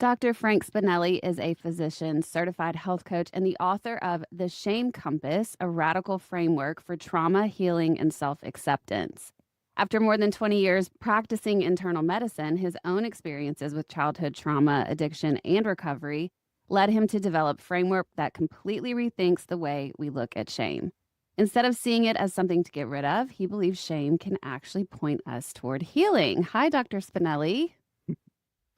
Dr. Frank Spinelli is a physician, certified health coach, and the author of The Shame Compass, a radical framework for trauma, healing, and self acceptance. After more than 20 years practicing internal medicine, his own experiences with childhood trauma, addiction, and recovery led him to develop framework that completely rethinks the way we look at shame. Instead of seeing it as something to get rid of, he believes shame can actually point us toward healing. Hi, Dr. Spinelli.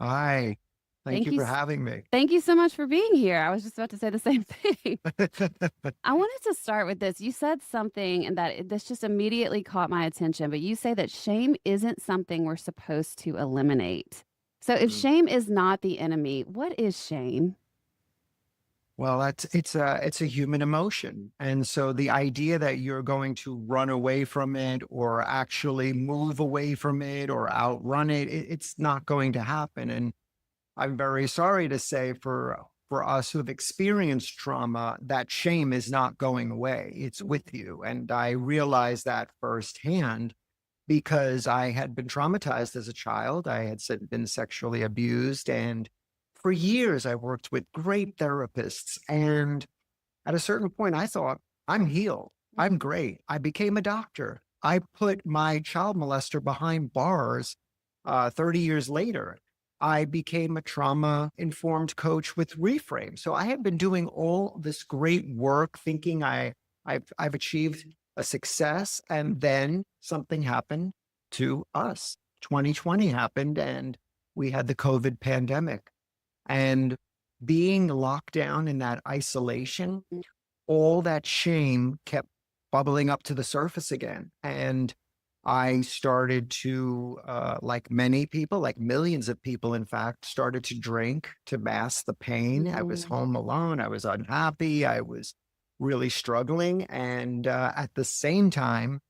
Hi, thank Thank you you. for having me. Thank you so much for being here. I was just about to say the same thing. I wanted to start with this. You said something and this just immediately caught my attention, but you say that shame isn't something we're supposed to eliminate. So if Mm. shame is not the enemy, what is shame? Well, it's a human emotion. And so the idea that you're going to run away from it or actually move away from it or outrun it's not going to happen. And I'm very sorry to say for us who've experienced trauma, that shame is not going away. It's with you. And I realized that firsthand because I had been traumatized as a child. I had been sexually abused. And for years, I worked with great therapists. And at a certain point, I thought, I'm healed. I'm great. I became a doctor. I put my child molester behind bars 30 years later. I became a trauma informed coach with Reframe. So I had been doing all this great work thinking I've achieved a success. And then something happened to us. 2020 happened and we had the COVID pandemic. And being locked down in that isolation, all that shame kept bubbling up to the surface again. And I started to, like many people, like millions of people, in fact, started to drink to mask the pain. I was Mhm. home alone. I was unhappy. I was really struggling. And at the same time,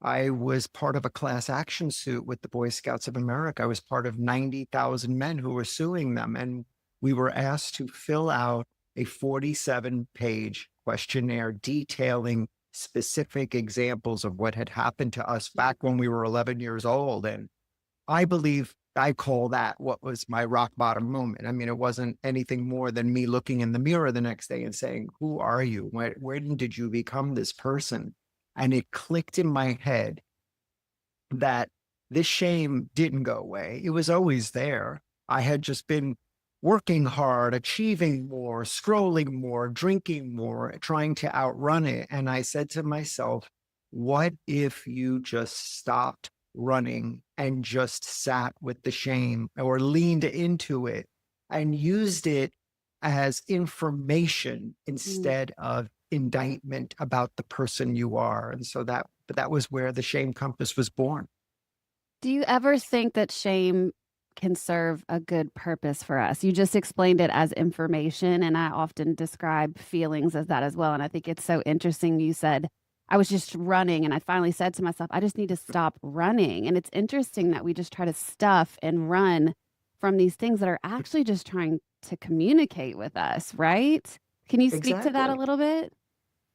I was part of a class action suit with the Boy Scouts of America. I was part of 90,000 men who were suing them. And we were asked to fill out a 47-page questionnaire detailing specific examples of what had happened to us back when we were 11 years old. And I believe I call that what was my rock bottom moment. I mean, it wasn't anything more than me looking in the mirror the next day and saying, who are you? When did you become this person? And it clicked in my head that this shame didn't go away. It was always there. I had just been working hard, achieving more, scrolling more, drinking more, trying to outrun it. And I said to myself, what if you just stopped running and just sat with the shame or leaned into it and used it as information Mm. instead of indictment about the person you are? And so that was where the shame compass was born. Do you ever think that shame can serve a good purpose for us? You just explained it as information, and I often describe feelings as that as well. And I think it's so interesting. You said, I was just running, and I finally said to myself, I just need to stop running. And it's interesting that we just try to stuff and run from these things that are actually just trying to communicate with us, right? Can you speak to that a Exactly. little bit?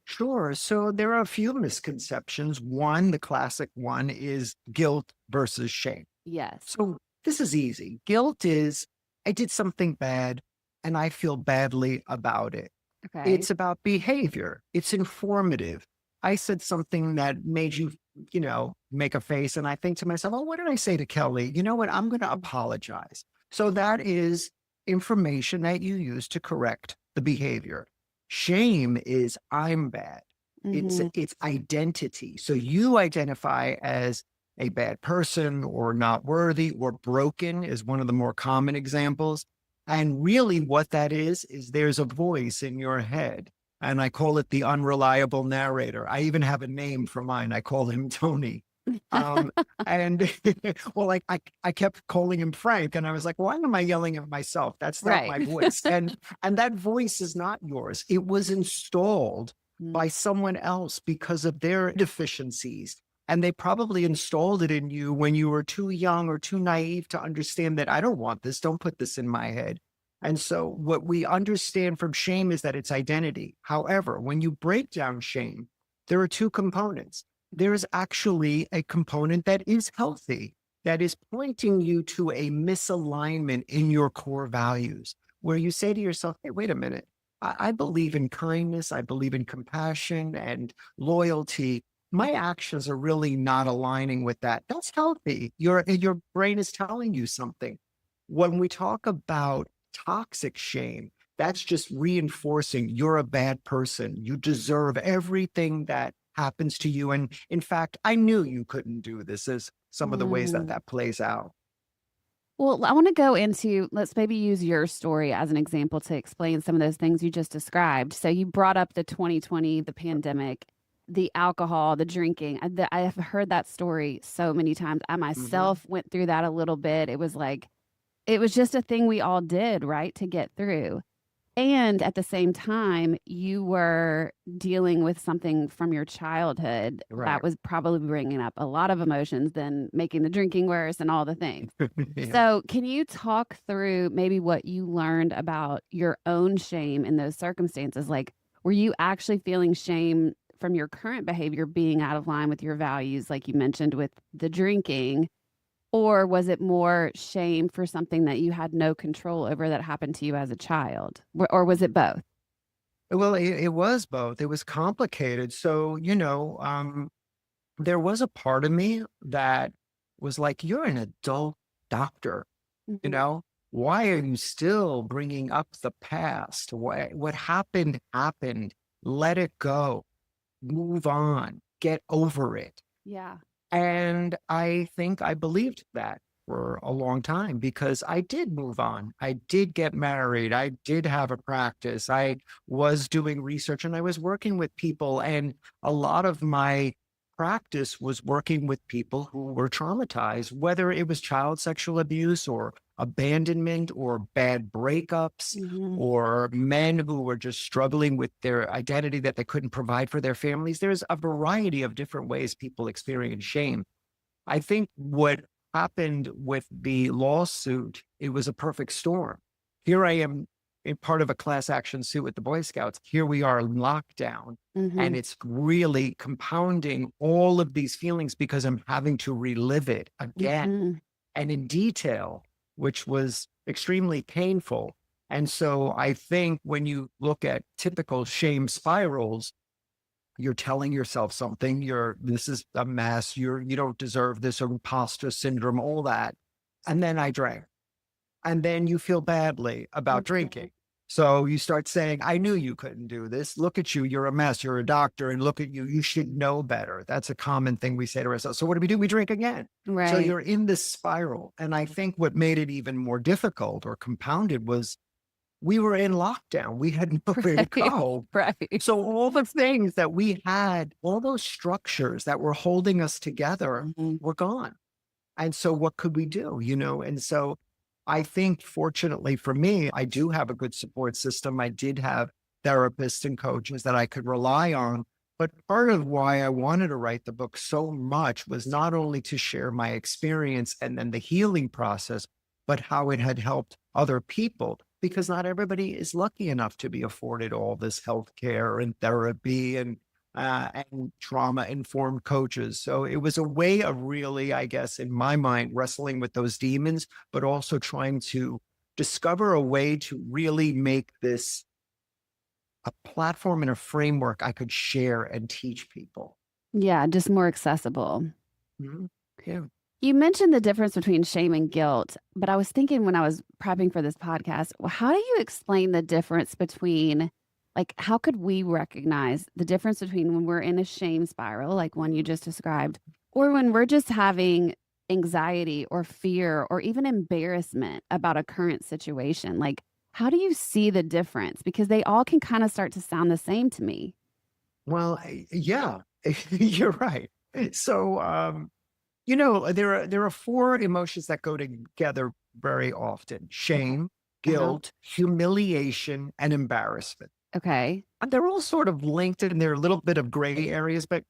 Sure. So there are a few misconceptions. One, the classic one, is guilt versus shame. Yes. So this is easy. Guilt is I did something bad and I feel badly about it. Okay. It's about behavior. It's informative. I said something that made you, make a face. And I think to myself, oh, what did I say to Kelly? You know what? I'm going to apologize. So that is information that you use to correct the behavior. Shame is I'm bad. Hmm. It's identity. So you identify as a bad person or not worthy or broken is one of the more common examples. And really, what that is there's a voice in your head. And I call it the unreliable narrator. I even have a name for mine. I call him Tony. Um, and well, I kept calling him Frank, and I was like, why am I yelling at myself? That's not Right. my voice. And that voice is not yours. It was installed by someone else because of their deficiencies. And they probably installed it in you when you were too young or too naive to understand that I don't want this. Don't put this in my head. And so, what we understand from shame is that it's identity. However, when you break down shame, there are two components. There is actually a component that is healthy. that is pointing you to a misalignment in your core values, where you say to yourself, hey, wait a minute. I believe in kindness. I believe in compassion and loyalty. My actions are really not aligning with that. That's healthy. Your brain is telling you something. When we talk about toxic shame, that's just reinforcing you're a bad person. You deserve everything that happens to you. And in fact, I knew you couldn't do this, is some of the ways that Mm. that plays out. Well, I want to go into, let's maybe use your story as an example to explain some of those things you just described. So you brought up the 2020, the pandemic, the alcohol, the drinking. I have heard that story so many times. I Mhm. myself went through that a little bit. It was like, it was just a thing we all did, right, to get through. And at the same time, you were dealing with something from your childhood that Right. was probably bringing up a lot of emotions, then making the drinking worse and all the things. Yeah. So, can you talk through maybe what you learned about your own shame in those circumstances? Like, were you actually feeling shame from your current behavior being out of line with your values, like you mentioned with the drinking? Or was it more shame for something that you had no control over that happened to you as a child? Or was it both? Well, it was both. It was complicated. So, there was a part of me that was like, you're an adult doctor, you Mhm. know? Why are you still bringing up the past? What happened, happened. Let it go. Move on. Get over it. Yeah. And I think I believed that for a long time because I did move on. I did get married. I did have a practice. I was doing research and I was working with people. And a lot of my practice was working with people who were traumatized, whether it was child sexual abuse or abandonment or bad breakups Mhm. or men who were just struggling with their identity that they couldn't provide for their families. There's a variety of different ways people experience shame. I think what happened with the lawsuit, it was a perfect storm. Here I am in part of a class action suit with the Boy Scouts. Here we are in lockdown, and Mhm. it's really compounding all of these feelings because I'm having to relive it again Mhm. and in detail, which was extremely painful. And so I think when you look at typical shame spirals, you're telling yourself something, this is a mess, you don't deserve this, or imposter syndrome, all that. And then I drank. And then you feel badly about Mhm. drinking. So you start saying, I knew you couldn't do this. Look at you. You're a mess. You're a doctor. And look at you. You should know better. That's a common thing we say to ourselves. So what do? We drink again. So Right. you're in this spiral. And I think what made it even more difficult or compounded was we were in lockdown. We had nowhere to Right. go. Right. So all the things that we had, all those structures that were holding us together Mhm. were gone. And so what could we do, And so I think fortunately for me, I do have a good support system. I did have therapists and coaches that I could rely on. But part of why I wanted to write the book so much was not only to share my experience and then the healing process, but how it had helped other people. Because not everybody is lucky enough to be afforded all this healthcare and therapy and trauma informed coaches. So it was a way of really, I guess, in my mind, wrestling with those demons, but also trying to discover a way to really make this a platform and a framework I could share and teach people. Yeah, just more accessible. Mhm. Yeah. You mentioned the difference between shame and guilt, but I was thinking when I was prepping for this podcast, how do you explain the difference between, like, how could we recognize the difference between when we're in a shame spiral, like one you just described, or when we're just having anxiety or fear or even embarrassment about a current situation? Like, how do you see the difference? Because they all can kind of start to sound the same to me. Well, yeah, you're right. So, there are four emotions that go together very often: Okay. shame, Uh-huh. guilt, humiliation, and embarrassment. Okay. And they're all sort of linked and there are a little bit of gray areas, but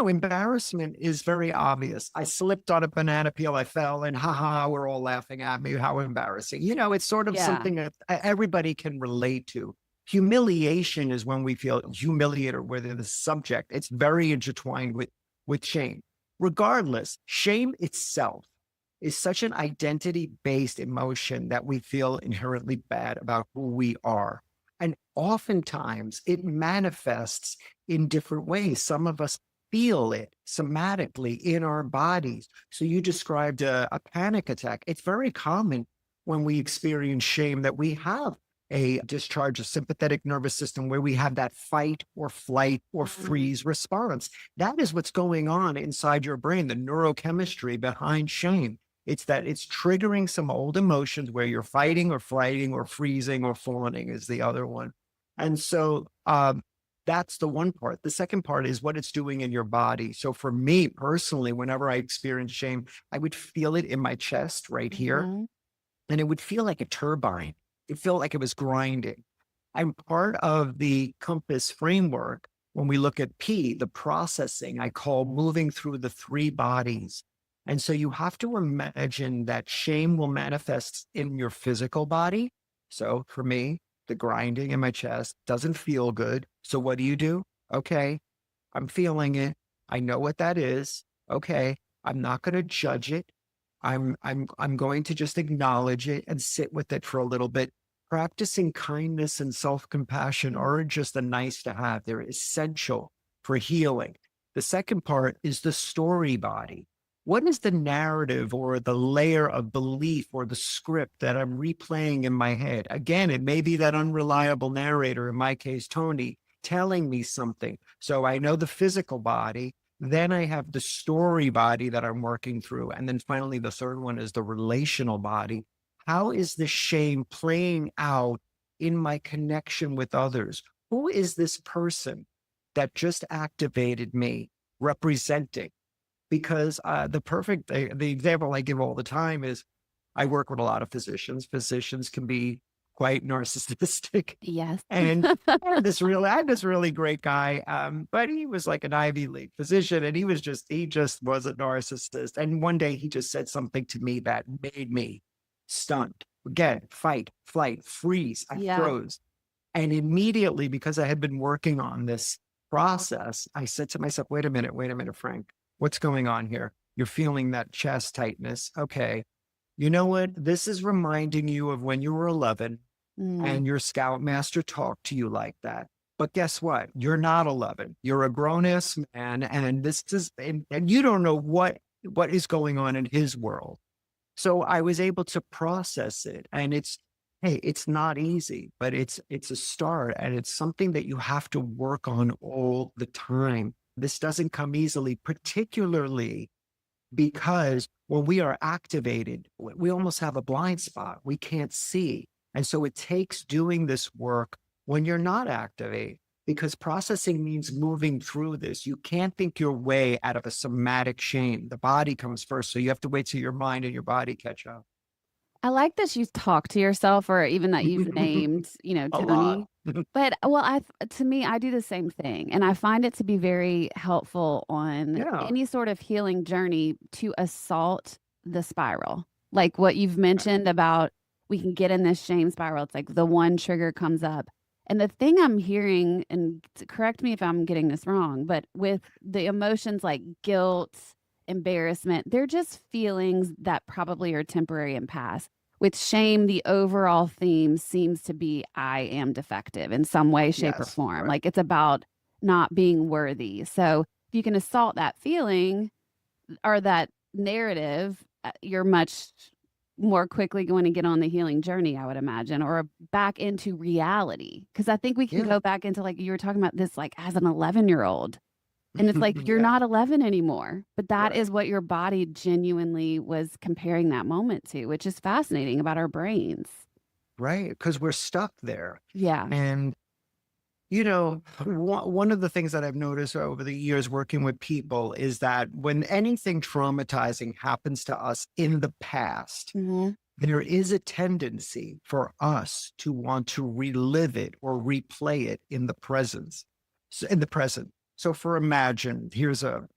embarrassment is very obvious. I slipped on a banana peel, I fell, and haha, we're all laughing at me. How embarrassing. It's sort of Yeah. something that everybody can relate to. Humiliation is when we feel humiliated, or whether the subject, it's very intertwined with shame. Regardless, shame itself is such an identity based emotion that we feel inherently bad about who we are. And oftentimes it manifests in different ways. Some of us feel it somatically in our bodies. So you described a panic attack. It's very common when we experience shame that we have a discharge of sympathetic nervous system where we have that fight or flight or Mhm. freeze response. That is what's going on inside your brain, the neurochemistry behind shame. It's that it's triggering some old emotions where you're fighting or flighting or freezing or fawning is the other one. And so that's the one part. The second part is what it's doing in your body. So for me personally, whenever I experience shame, I would feel it in my chest right here, Mhm. and it would feel like a turbine. It felt like it was grinding. I'm part of the compass framework. When we look at P, the processing, I call moving through the three bodies. And so you have to imagine that shame will manifest in your physical body. So for me, the grinding in my chest doesn't feel good. So what do? Okay, I'm feeling it. I know what that is. Okay, I'm not going to judge it. I'm going to just acknowledge it and sit with it for a little bit. Practicing kindness and self-compassion aren't just a nice to have, they're essential for healing. The second part is the story body. What is the narrative or the layer of belief or the script that I'm replaying in my head? Again, it may be that unreliable narrator, in my case, Tony, telling me something. So I know the physical body, then I have the story body that I'm working through. And then finally, the third one is the relational body. How is the shame playing out in my connection with others? Who is this person that just activated me representing? Because the example I give all the time is I work with a lot of physicians. Physicians can be quite narcissistic. Yes. And I had this really great guy, but he was like an Ivy League physician, and he just was a narcissist. And one day he just said something to me that made me stunned. Again, fight, flight, freeze. I Yeah. froze. And immediately, because I had been working on this process, I said to myself, wait a minute, Frank, what's going on here? You're feeling that chest tightness. Okay. You know what? This is reminding you of when you were 11 Mm. and your scoutmaster talked to you like that. But guess what? You're not 11. You're a grown-ass man, and and you don't know what is going on in his world. So I was able to process it, and hey, it's not easy, but it's a start, and it's something that you have to work on all the time. This doesn't come easily, particularly because when we are activated, we almost have a blind spot. We can't see. And so it takes doing this work when you're not activated, because processing means moving through this. You can't think your way out of a somatic shame. The body comes first. So you have to wait till your mind and your body catch up. I like that you talk to yourself or even that you've named, A lot. Tony. But, well, to me, I do the same thing, and I find it to be very helpful on Yeah. any sort of healing journey to assault the spiral. Like what you've mentioned about we can get in this shame spiral. It's like the one trigger comes up. And the thing I'm hearing, and correct me if I'm getting this wrong, but with the emotions like guilt, embarrassment, they're just feelings that probably are temporary and pass. With shame, the overall theme seems to be I am defective in some way, shape, or Yes. form. Right. Like it's about not being worthy. So if you can assault that feeling or that narrative, you're much more quickly going to get on the healing journey, I would imagine, or back into reality. Because I think we can Yeah. go back into like you were talking about this, like as an 11-year-old. And it's like you're Yeah. not 11 anymore, but that Right. is what your body genuinely was comparing that moment to, which is fascinating about our brains. Right. Because we're stuck there. Yeah. And one of the things that I've noticed over the years working with people is that when anything traumatizing happens to us in the past, Mhm. there is a tendency for us to want to relive it or replay it in the presence, in the present. So for imagine, here's an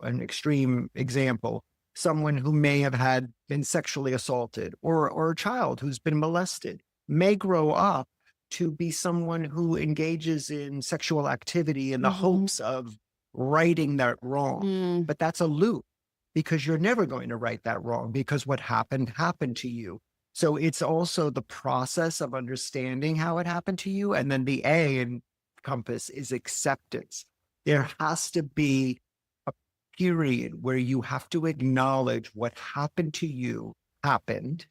extreme example, someone who may have had been sexually assaulted or a child who's been molested may grow up to be someone who engages in sexual activity in the Mhm. hopes of righting that wrong. Mm. But that's a loop. because you're never going to right that wrong because what happened happened to you. So it's also the process of understanding how it happened to you. And then the A in compass is acceptance. There has to be a period where you have to acknowledge what happened to you happened.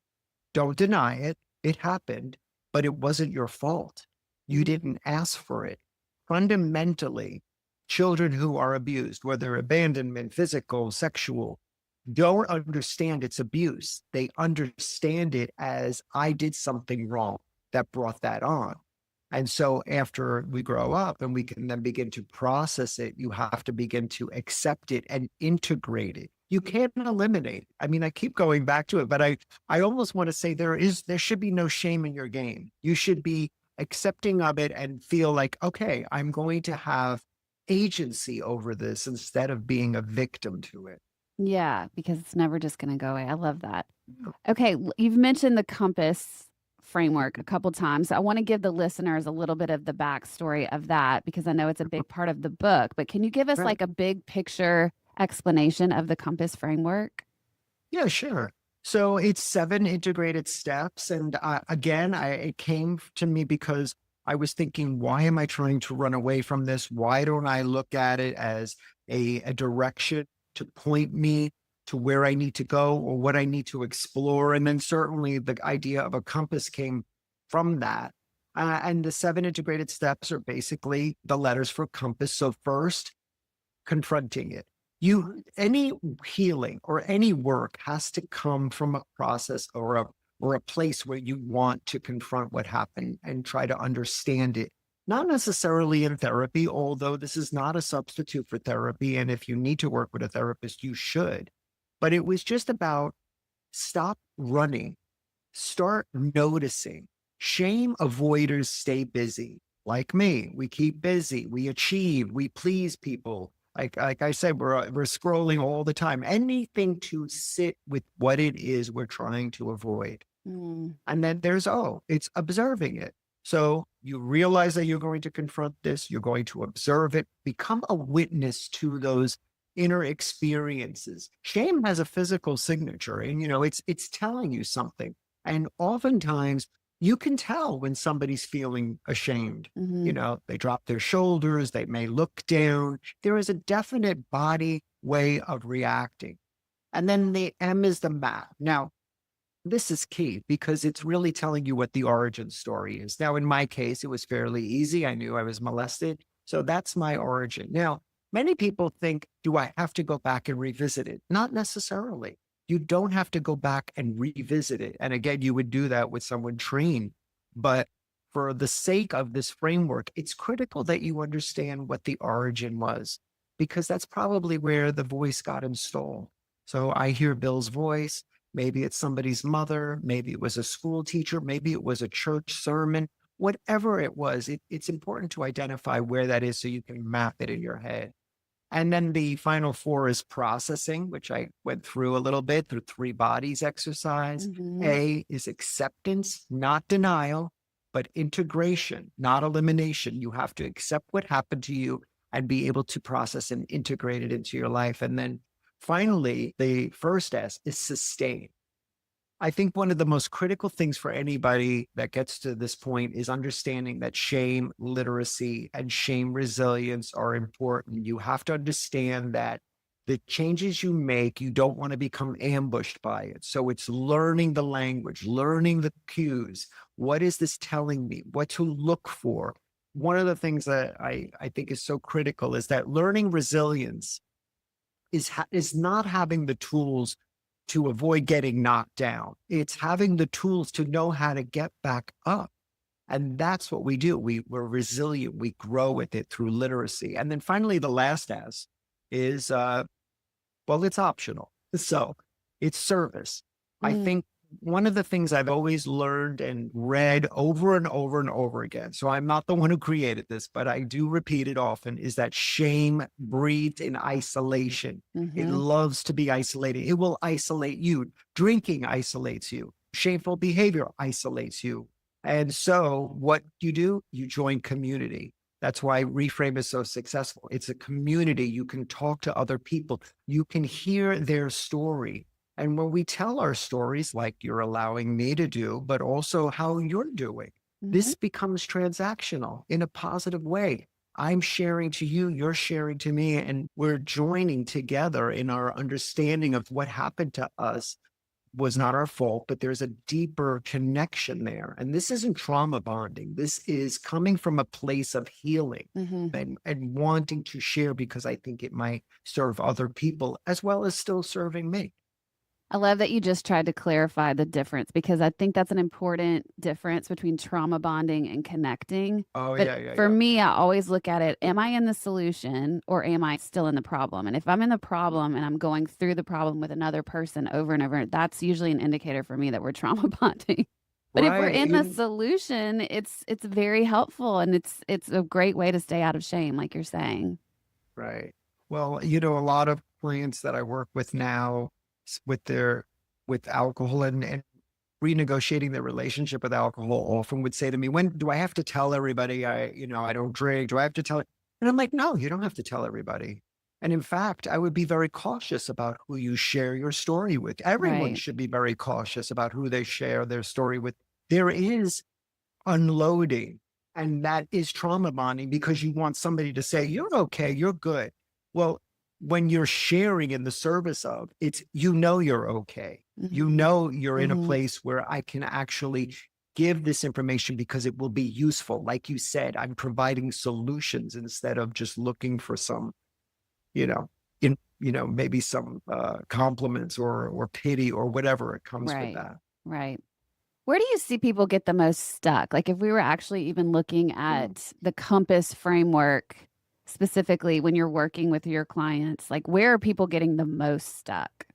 Don't deny it. It happened, but it wasn't your fault. You Mm. didn't ask for it. Fundamentally, children who are abused, whether abandonment, physical, sexual, don't understand it's abuse. They understand it as I did something wrong that brought that on. And so after we grow up and we can then begin to process it, you have to begin to accept it and integrate it. You can't eliminate it. I mean, I keep going back to it, but I almost want to say there should be no shame in your game. You should be accepting of it and feel like, okay, I'm going to have agency over this instead of being a victim to it. Yeah, because it's never just gonna go away. I love that. Okay, you've mentioned the compass framework a couple times. I want to give the listeners a little bit of the backstory of that because I know it's a big part of the book. But can you give us Right. like a big picture explanation of the compass framework? Yeah, sure. So it's 7 integrated steps, and, again, it came to me because I was thinking, "Why am I trying to run away from this? Why don't I look at it as a direction to point me to where I need to go or what I need to explore?" And then certainly the idea of a compass came from that. And the 7 integrated steps are basically the letters for compass. So first, confronting it. Any healing or any work has to come from a process or a place where you want to confront what happened and try to understand it. Not necessarily in therapy, although this is not a substitute for therapy. And if you need to work with a therapist, you should. But it was just about stop running, start noticing. Shame avoiders stay busy. Like me, we keep busy, we achieve, we please people. Like I said, we're scrolling all the time. Anything to sit with what it is we're trying to avoid. Mm, And then there's, oh, it's observing it. So you realize that you're going to confront this, you're going to observe it, become a witness to those inner experiences. Shame has a physical signature and it's telling you something. And oftentimes you can tell when somebody's feeling ashamed. mhm. They drop their shoulders, they may look down. There is a definite body way of reacting. And then the M is the map. Now, this is key because it's really telling you what the origin story is. Now, in my case, it was fairly easy. I knew I was molested. So that's my origin. Now, many people think, do I have to go back and revisit it? Not necessarily. You don't have to go back and revisit it. And again, you would do that with someone trained. But for the sake of this framework, it's critical that you understand what the origin was, because that's probably where the voice got installed. So I hear Bill's voice. Maybe it's somebody's mother. Maybe it was a school teacher. Maybe it was a church sermon. Whatever it was, it's important to identify where that is so you can map it in your head. And then the final four is processing, which I went through a little bit through three bodies exercise. Mhm. A is acceptance, not denial, but integration, not elimination. You have to accept what happened to you and be able to process and integrate it into your life. And then finally, the first S is sustain. I think one of the most critical things for anybody that gets to this point is understanding that shame literacy and shame resilience are important. You have to understand that the changes you make, you don't want to become ambushed by it. So it's learning the language, learning the cues. What is this telling me? What to look for? One of the things that I think is so critical is that learning resilience is not having the tools to avoid getting knocked down. It's having the tools to know how to get back up. And that's what we do. We're resilient. We grow with it through literacy. And then finally, the last S is well, it's optional. So it's service. I Mm, think one of the things I've always learned and read over and over and over again, so I'm not the one who created this, but I do repeat it often, is that shame breeds in isolation. It mhm. loves to be isolated. It will isolate you. Drinking isolates you. Shameful behavior isolates you. And so what you do, you join community. That's why Reframe is so successful. It's a community. You can talk to other people. You can hear their story. And when we tell our stories, like you're allowing me to do, but also how you're doing, Mhm. this becomes transactional in a positive way. I'm sharing to you, you're sharing to me, and we're joining together in our understanding of what happened to us was not our fault, but there's a deeper connection there. And this isn't trauma bonding. This is coming from a place of healing Mhm. and wanting to share because I think it might serve other people as well as still serving me. I love that you just tried to clarify the difference because I think that's an important difference between trauma bonding and connecting. Oh, But yeah, yeah, for yeah. me, I always look at it, am I in the solution or am I still in the problem? And if I'm in the problem and I'm going through the problem with another person over and over, that's usually an indicator for me that we're trauma bonding. But if we're Right. in the solution, it's very helpful and it's a great way to stay out of shame, like you're saying. Right. Well, a lot of clients that I work with now with with alcohol and renegotiating their relationship with alcohol often would say to me, when do I have to tell everybody I don't drink? Do I have to tell it? And I'm like, no, you don't have to tell everybody. And in fact, I would be very cautious about who you share your story with. Everyone Right. should be very cautious about who they share their story with. There is unloading. And that is trauma bonding because you want somebody to say, you're okay, you're good. Well, when you're sharing in the service of it's, you're okay. Mhm. You're in a Mhm. place where I can actually give this information because it will be useful. Like you said, I'm providing solutions instead of just looking for some, you know, maybe some compliments or pity or whatever it comes with Right. that. Right. Where do you see people get the most stuck? Like, if we were actually even looking Mm. at the compass framework, specifically when you're working with your clients, like, where are people getting the most stuck?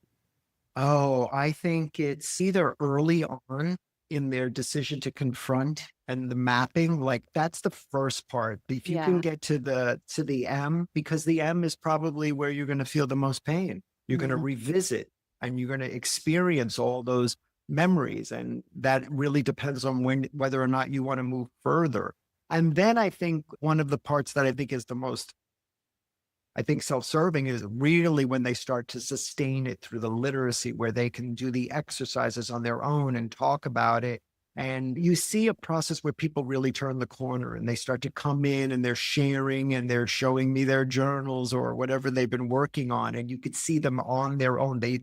Oh, I think it's either early on in their decision to confront and the mapping, like that's the first part. If you can Yeah. get to the M, because the M is probably where you're going to feel the most pain. You're going to Mhm. revisit and you're going to experience all those memories. And that really depends on whether or not you want to move further. And then I think one of the parts that I think is the most I think self-serving is really when they start to sustain it through the literacy where they can do the exercises on their own and talk about it. And you see a process where people really turn the corner and they start to come in and they're sharing and they're showing me their journals or whatever they've been working on. And you could see them on their own. They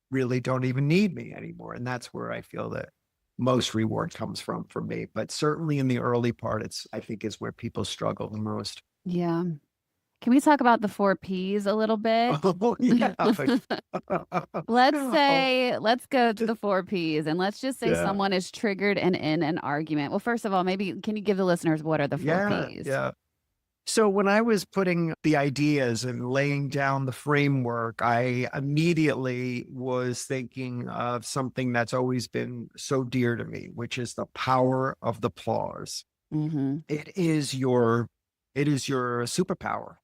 really don't even need me anymore. And that's where I feel that most reward comes from for me. But certainly in the early part, I think is where people struggle the most. Yeah. Can we talk about the 4 Ps a little bit? Oh, yeah. Oh, Let's go to the 4 Ps and let's just say yeah. someone is triggered and in an argument. Well, first of all, maybe can you give the listeners what are the 4 Yeah, Ps? yeah. So when I was putting the ideas and laying down the framework, I immediately was thinking of something that's always been so dear to me, which is the power of the pause. Mhm. It is your it is your superpower.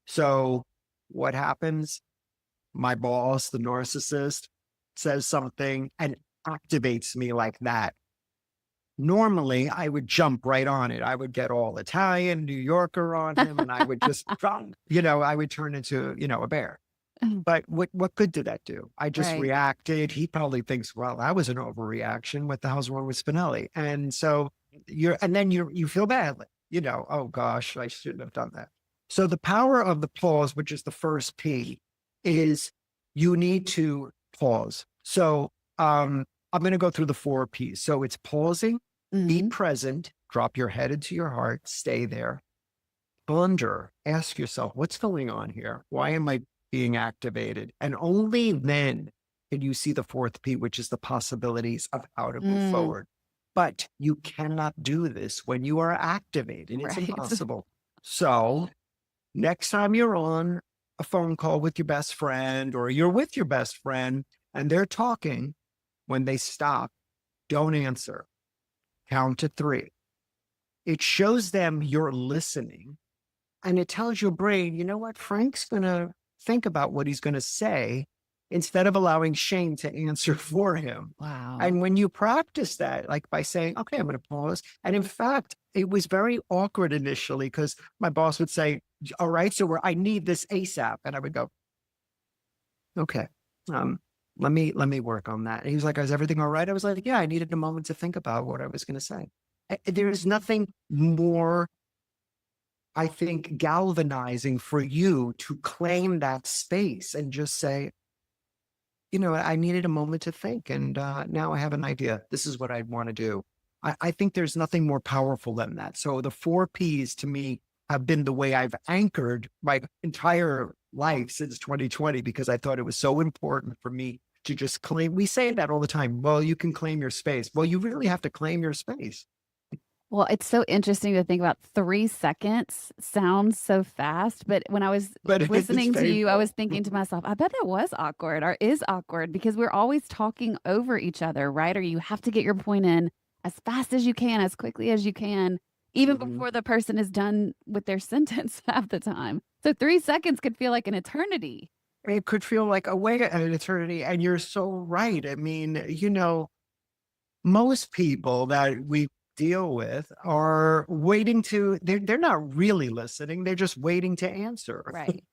So what happens? My boss, the narcissist, says something and activates me like that. Normally, I would jump right on it. I would get all Italian, New Yorker on him, and I would just, I would turn into, a bear. But what good did that do? I just Right. reacted. He probably thinks, well, that was an overreaction. What the hell's wrong with Spinelli? And so you feel badly, oh gosh, I shouldn't have done that. So the power of the pause, which is the first P, is you need to pause. So I'm going to go through the 4 Ps. So it's pausing, be Mhm. present, drop your head into your heart, stay there, ponder, ask yourself, what's going on here? Why am I being activated? And only then can you see the 4th P, which is the possibilities of how to move Mm, forward. But you cannot do this when you are activated. It's right. impossible. So next time you're on a phone call with your best friend or you're with your best friend and they're talking, when they stop, don't answer. Count to 3. It shows them you're listening and it tells your brain, you know what? Frank's going to think about what he's going to say. instead of allowing shame to answer for him. Wow. And when you practice that, like by saying, okay, I'm going to pause. And in fact, it was very awkward initially because my boss would say, all right, so I need this ASAP. And I would go, okay, um, let me work on that. And he was like, is everything all right? I was like, yeah, I needed a moment to think about what I was going to say. There is nothing more, I think, galvanizing for you to claim that space and just say, I needed a moment to think, and now I have an idea. This is what I want to do. I think there's nothing more powerful than that. So the 4 Ps to me have been the way I've anchored my entire life since 2020 because I thought it was so important for me to just claim. We say that all the time. Well, you can claim your space. Well, you really have to claim your space. Well, it's so interesting to think about 3 seconds sounds so fast, but when I was But it's listening to you, I was painful. thinking to myself, I bet that was awkward or is awkward because we're always talking over each other, right? Or you have to get your point in as fast as you can, as quickly as you can, even Mhm. before the person is done with their sentence half the time. So 3 seconds could feel like an eternity. It could feel like a way an eternity. And you're so right. I mean, most people that we deal with are waiting they're not really listening. They're just waiting to answer. Right.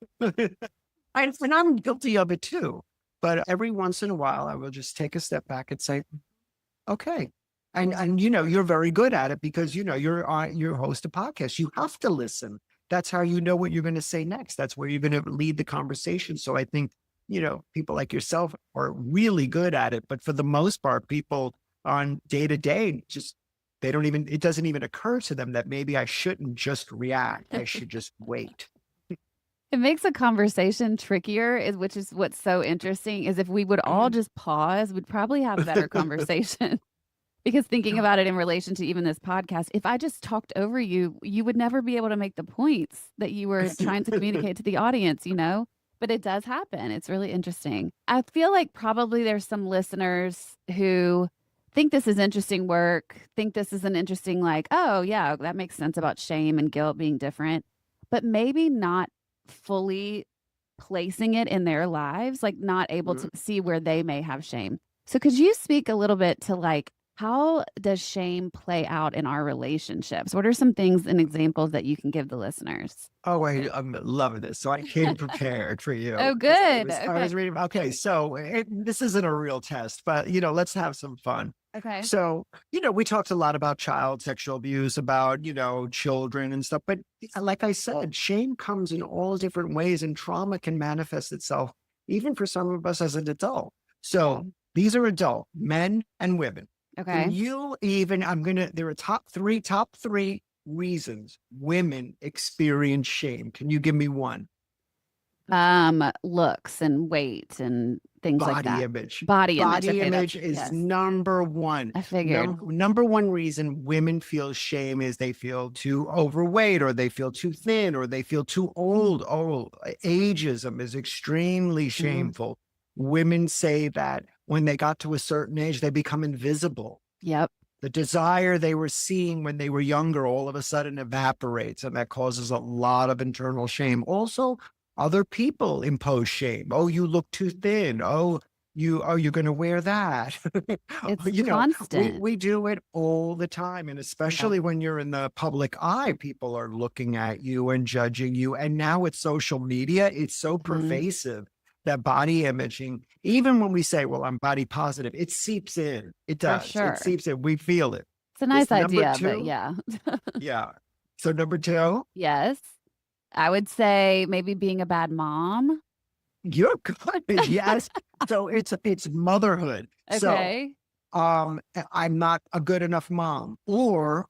And I'm guilty of it too. But every once in a while, I will just take a step back and say, okay. And you're very good at it because you host a podcast. You have to listen. That's how you know what you're going to say next. That's where you're going to lead the conversation. So I think, people like yourself are really good at it. But for the most part, people on day to day, just it doesn't even occur to them that maybe I shouldn't just react. I should just wait. It makes a conversation trickier, which is what's so interesting is if we would all just pause, we'd probably have better conversation. Because thinking about it in relation to even this podcast, if I just talked over you, you would never be able to make the points that you were trying to communicate to the audience, you know? But it does happen. It's really interesting. I feel like probably there's some listeners who think this is interesting work, think this is an interesting, like, oh, yeah, that makes sense about shame and guilt being different, but maybe not fully placing it in their lives, like not able to see where they may have shame. So could you speak a little bit to like how does shame play out in our relationships? What are some things and examples that you can give the listeners? Oh, I'm loving this. So I came prepared for you Oh, because I good. was I Okay. was reading. Okay, so this isn't a real test, but let's have some fun. Okay. So we talked a lot about child sexual abuse, about children and stuff. But like I said, shame comes in all different ways, and trauma can manifest itself even for some of us as an adult. Yeah. So these are adult men and women. Can Okay. you there are top three reasons women experience shame. Can you give me one? Looks and weight and things like Body that. image. Body image. Body Okay, image that's is yes. number one. I figured. Number one reason women feel shame is they feel too overweight or they feel too thin or they feel too old. Oh, ageism is extremely Mhm. shameful. Women say that when they got to a certain age, they become invisible. Yep. The desire they were seeing when they were younger all of a sudden evaporates, and that causes a lot of internal shame. Also, other people impose shame. Oh, you look too thin. Oh, you're going to wear that. It's you know, we constant. we do it all the time, and Yeah. especially when you're in the public eye, people are looking at you and judging you. And now with social media, it's so Mhm. pervasive that body imaging, even when we say, well, I'm body positive, it seeps in. It For does. It sure. seeps in. We feel it. It's a This nice number idea, but two. yeah. Yeah. So number two, Yes. I would say maybe being a bad mom. you're good. Yes. So it's motherhood. So Okay. I'm not a good enough mom, or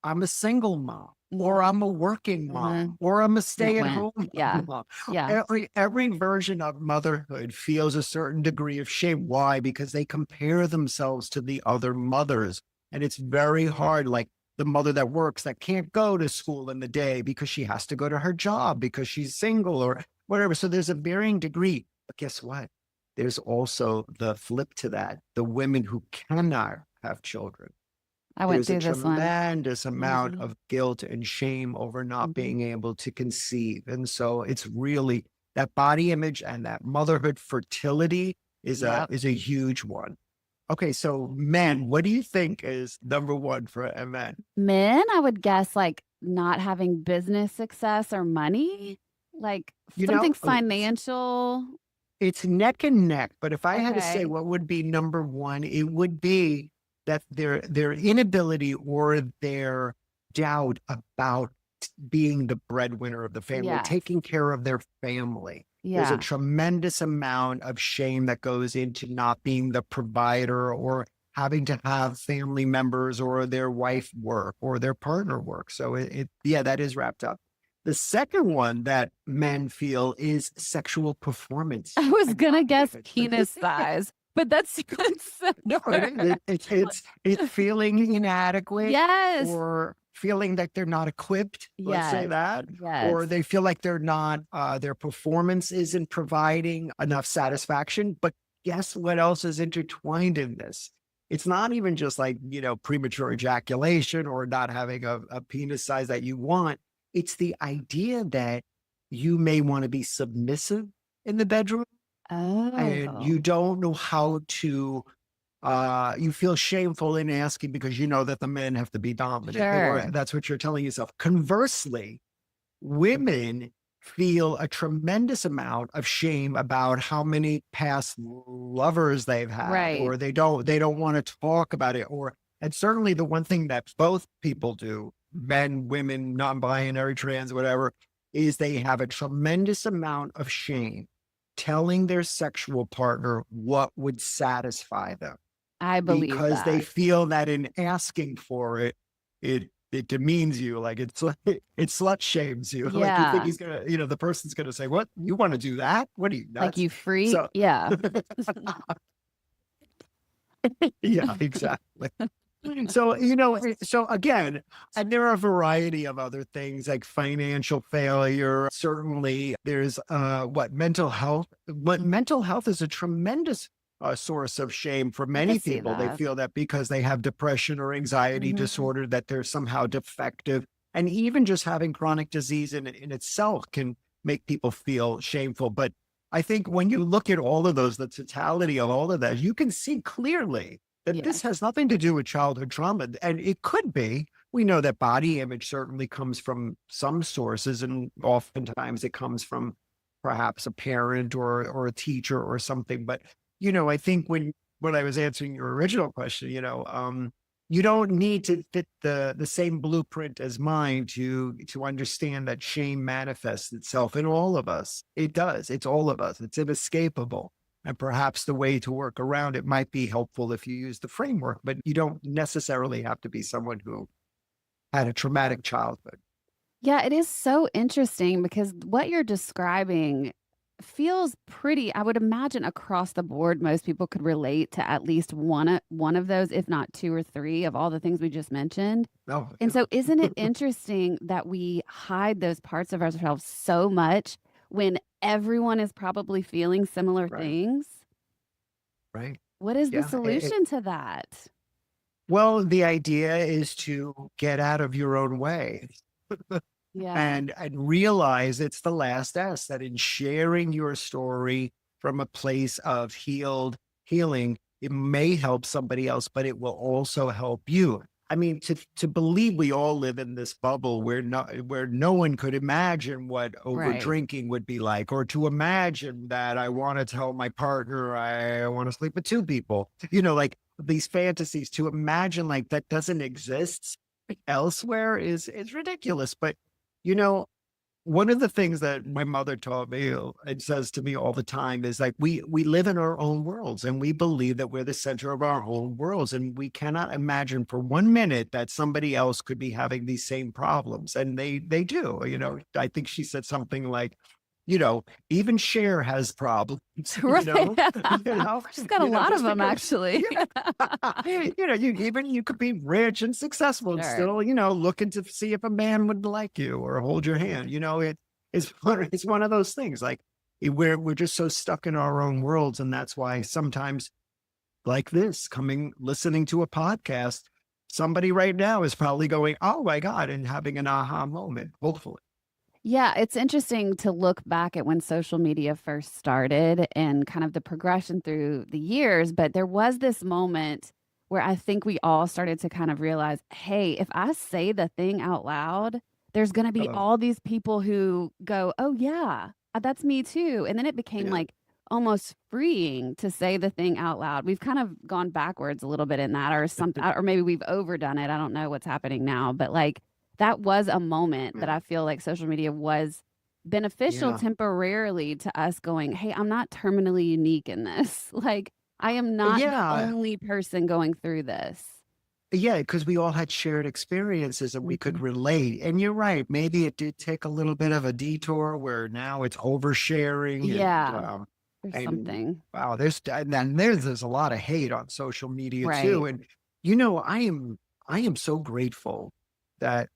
I'm a single mom, or Mhm. I'm a working mom, Mhm. or I'm a It went. stay-at-home Yeah. mom. Yeah. Every version of motherhood feels a certain degree of shame. Why? Because they compare themselves to the other mothers. And it's very hard, like the mother that works that can't go to school in the day because she has to go to her job because she's single or whatever. So there's a varying degree. But guess what? There's also the flip to that, the women who cannot have children. I went There's a through this one. tremendous amount Mhm. of guilt and shame over not Mhm. being able to conceive. And so it's really that body image and that motherhood fertility Yep. is a huge one. Okay, so men, what do you think is number one for a man? Men, I would guess, like, not having business success or money, like, You know, something financial. it's neck and neck, but if I had to say Okay. what would be number one, it would be that their inability or their doubt about being the breadwinner of the family, Yes. taking care of their family. There's a Yeah. tremendous amount of shame that goes into not being the provider or having to have family members or their wife work or their partner work. So yeah, that is wrapped up. The second one that men feel is sexual performance I was and gonna body guess image. penis size, but that's that's No, similar. it's feeling inadequate Yes. or feeling that they're not equipped, let's say Yes. that, Yes. or they feel like they're not, their performance isn't providing enough satisfaction. But guess what else is intertwined in this? It's not even just like, premature ejaculation or not having a penis size that you want. It's the idea that you may want to be submissive in the bedroom and Oh, you don't know how to you feel shameful in asking because you know that the men have to be dominant, or sure. that's what you're telling yourself. Conversely, women feel a tremendous amount of shame about how many past lovers they've had, Right. or they don't want to talk about it, or and certainly the one thing that both people do, men, women, non-binary, trans, whatever, is they have a tremendous amount of shame telling their sexual partner what would satisfy them I believe because they that. feel that in asking for it, it demeans you, like it's like it slut shames you. Like you think Yeah. he's gonna, the person's gonna say, "What? You want to do that? What are you Like, nuts?" you freak. So Yeah. yeah, exactly. So, so again, and there are a variety of other things like financial failure. Certainly there's what mental health. What mental health is a tremendous source of shame for I could many see people. They that. feel that because they have depression or anxiety Mhm. disorder, that they're somehow defective. And even just having chronic disease in itself can make people feel shameful. But I think when you look at all of those, the totality of all of that, you can see clearly that this Yes. has nothing to do with childhood trauma. And it could be. We know that body image certainly comes from some sources, and oftentimes it comes from perhaps a parent or a teacher or something. But I think when I was answering your original question, you don't need to fit the same blueprint as mine to understand that shame manifests itself in all of us. It does. It's all of us. It's inescapable. And perhaps the way to work around it might be helpful if you use the framework, but you don't necessarily have to be someone who had a traumatic childhood. Yeah, it is so interesting because what you're describing feels pretty, I would imagine, across the board, most people could relate to at least one of those, if not 2 or 3 of all the things we just mentioned. Oh, And yeah. so isn't it interesting that we hide those parts of ourselves so much when everyone is probably feeling similar Right. things? Right. What is the Yeah. solution to that? Well, the idea is to get out of your own way Yeah. and realize it's the last S, that in sharing your story from a place of healing, it may help somebody else, but it will also help you. I mean, to believe we all live in this bubble where no one could imagine what over Right. drinking would be like, or to imagine that I want to tell my partner I want to sleep with two people, like these fantasies, to imagine like that doesn't exist elsewhere is ridiculous. But you know, one of the things that my mother taught me and says to me all the time is like we live in our own worlds and we believe that we're the center of our own worlds, and we cannot imagine for 1 minute that somebody else could be having these same problems, and they do. I think she said something like, even Cher has problems. you Right. know you know She's got a lot of just them, because actually. yeah you could be rich and successful and Sure. still, looking to see if a man would like you or hold your hand. It's one of those things. Like we're just so stuck in our own worlds, and that's why sometimes, like this, listening to a podcast, somebody right now is probably going, "Oh my God," and having an aha moment. Hopefully, Yeah, it's interesting to look back at when social media first started and kind of the progression through the years. But there was this moment where I think we all started to kind of realize, hey, if I say the thing out loud, there's going to be Oh, all these people who go, oh, yeah, that's me too. And then it became yeah. like almost freeing to say the thing out loud. We've kind of gone backwards a little bit in that, or something, or maybe we've overdone it. I don't know what's happening now, but like, that was a moment that Yeah. I feel like social media was beneficial Yeah. temporarily to us going, hey, I'm not terminally unique in this. Like, I am not the Yeah. only person going through this. Yeah, because we all had shared experiences and we could Mhm. relate. And you're right, maybe it did take a little bit of a detour where now it's oversharing Yeah, there's and something. wow, and then there's a lot of hate on social media too. Right. And I am so grateful that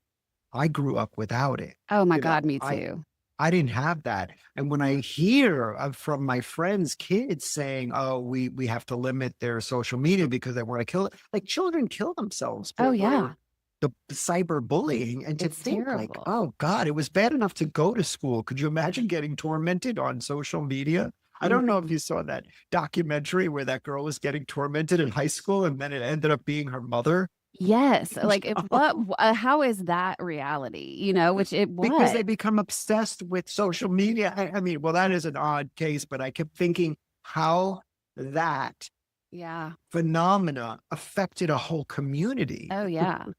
I grew up without it. Oh my You God, know, me too. I didn't have that. And when I hear from my friends' kids saying, "Oh, we have to limit their social media because they want to kill it," like children kill themselves Oh for yeah, the cyberbullying, and to it's think like, terrible. "Oh God, it was bad enough to go to school. Could you imagine getting tormented on social media?" I don't know if Mhm. you saw that documentary where that girl was getting tormented in high school, and then it ended up being her mother. Yes, like if how is that reality? Which it Because was. they become obsessed with social media. I mean, well, that is an odd case, but I kept thinking how that Yeah. phenomena affected a whole community. Oh yeah.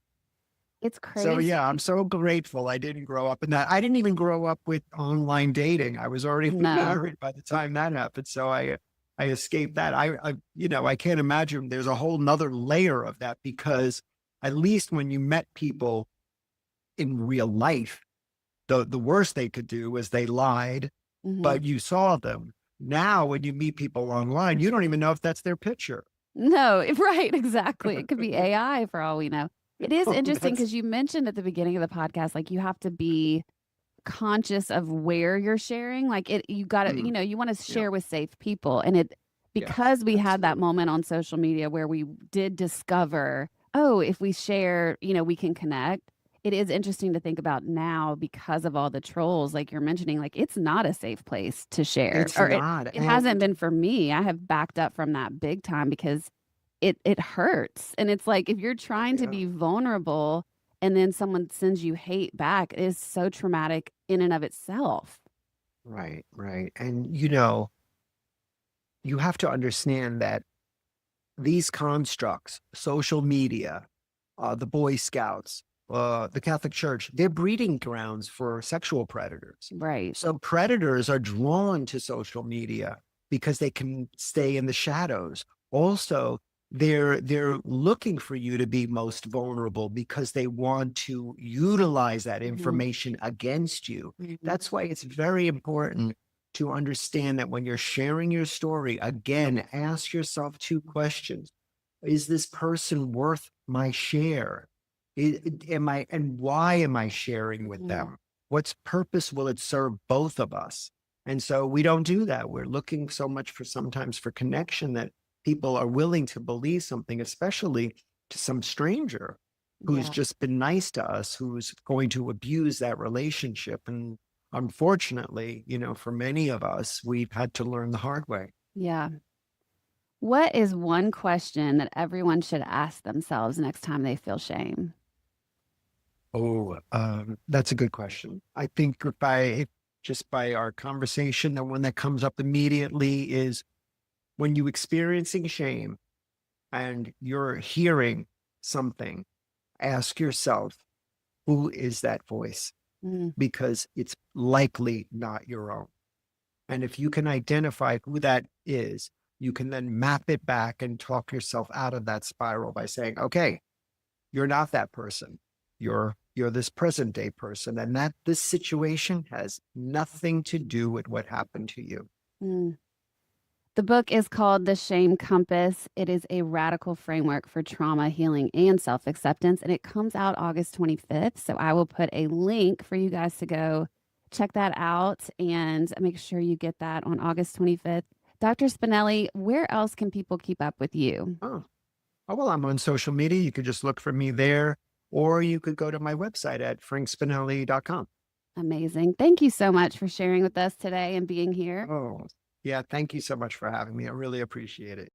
It's So yeah, I'm crazy. so grateful I didn't grow up in that. I didn't even grow up with online dating. I was already No. married by the time that happened. So I escaped that. I can't imagine there's a whole nother layer of that because at least when you met people in real life, the worst they could do was they lied, Mhm. but you saw them. Now, when you meet people online, you don't even know if that's their picture. No, right, exactly. It could be AI for all we know. It is interesting That's because you mentioned at the beginning of the podcast, like you have to be conscious of where you're sharing. Like you got to, mm, you want to yeah, share with safe people. And it, yes, because we had that absolutely. moment on social media where we did discover, oh, if we share, we can connect. It is interesting to think about now because of all the trolls, like you're mentioning, like it's not a safe place to share, It's or it, not. it hasn't And been for me. I have backed up from that big time because it hurts. And it's like if you're trying to yeah, be vulnerable and then someone sends you hate back, it is so traumatic in and of itself. right, right. And you have to understand that these constructs, social media, the Boy Scouts, the Catholic Church, they're breeding grounds for sexual predators. Right. So predators are drawn to social media because they can stay in the shadows. Also, they're looking for you to be most vulnerable because they want to utilize that Mhm. information against you. Mhm. That's why it's very important to understand that when you're sharing your story, again, ask yourself two questions. Is this person worth my share? Am I, and why am I sharing with Mhm. them? What's purpose will it serve both of us? And so we don't do that. We're looking so much for sometimes for connection that people are willing to believe something, especially to some stranger who's Yeah. just been nice to us, who's going to abuse that relationship. And unfortunately, for many of us, we've had to learn the hard way. Yeah. What is one question that everyone should ask themselves next time they feel shame? Oh, that's a good question. I think just by our conversation, the one that comes up immediately is when you experiencing shame and you're hearing something, ask yourself, who is that voice? Mm, Because it's likely not your own. And if you can identify who that is, you can then map it back and talk yourself out of that spiral by saying, okay, you're not that person. You're this present day person. And that this situation has nothing to do with what happened to you. mm. The book is called The Shame Compass. It is a radical framework for trauma healing and self acceptance, and it comes out August 25th. So I will put a link for you guys to go check that out and make sure you get that on August 25th. Dr. Spinelli, where else can people keep up with you? Oh, oh, well, I'm on social media. You could just look for me there, or you could go to my website at frankspinelli.com. Amazing. Thank you so much for sharing with us today and being here. Oh, yeah. Thank you so much for having me. I really appreciate it.